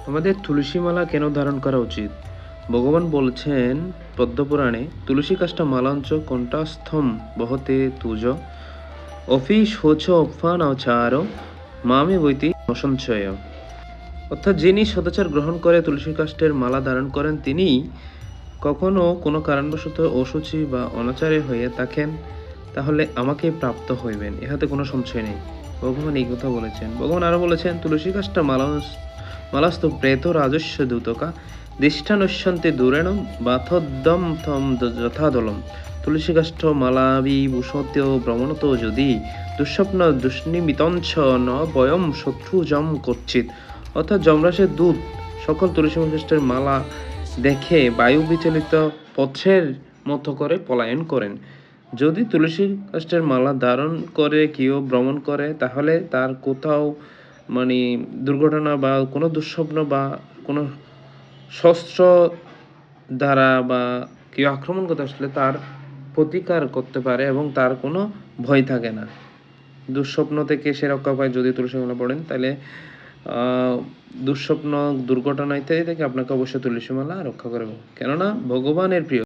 আমাদের তুলসী মালা কেন ধারণ করা উচিত? ভগবান বলেছেন পদ্মপুরাণে, তুলসী কাষ্টা মালাঞ্চ কণ্ঠাস্থম বহতে তুজ অফি শোচ অফানাচার মামে বৈতি অসঞ্চয়। অর্থাৎ যিনি সদাচার গ্রহণ করে তুলসী কাষ্টের মালা ধারণ করেন, তিনি কখনো কোনো কারণবশত অসুচি বা অনাচারে হয়ে থাকেন, তাহলে আমাকে প্রাপ্ত হইবেন, ইহাতে কোনো সংশয় নেই। ভগবান এই কথা বলেছেন। ভগবান আরো বলেছেন, তুলসী কাষ্টা মালাস্তু প্রেত রাজস্ব দূতকা দিষ্ঠানস্যন্তে দূরেণ বাথদ্যম থম যথাদলম। তুলসী কাষ্ঠ মালাবিভূষত্য ভ্রমণত যদি দুঃস্বপ্ন দুষ্নিমিতঞ্চ ন বয়ম শত্রু জম করছিত। অর্থাৎ যমরাজের দূত সকল তুলসী কাষ্ঠের মালা দেখে বায়ু বিচলিত পথের মতো করে পলায়ন করেন। যদি তুলসী কাষ্ঠের মালা ধারণ করে কেউ ভ্রমণ করে, তাহলে তার কোথাও মানে দুর্ঘটনা বা কোনো দুঃস্বপ্ন বা কোনো শস্ত্র দ্বারা বা কেউ আক্রমণ করতে আসলে তার প্রতিকার করতে পারে এবং তার কোনো ভয় থাকে না। দুঃস্বপ্ন থেকে সে রক্ষা পায় যদি তুলসী মালা পড়েন, তাহলে দুঃস্বপ্ন, দুর্ঘটনা ইত্যাদি থেকে আপনাকে অবশ্যই তুলসী মালা রক্ষা করবে, কেননা ভগবানের প্রিয়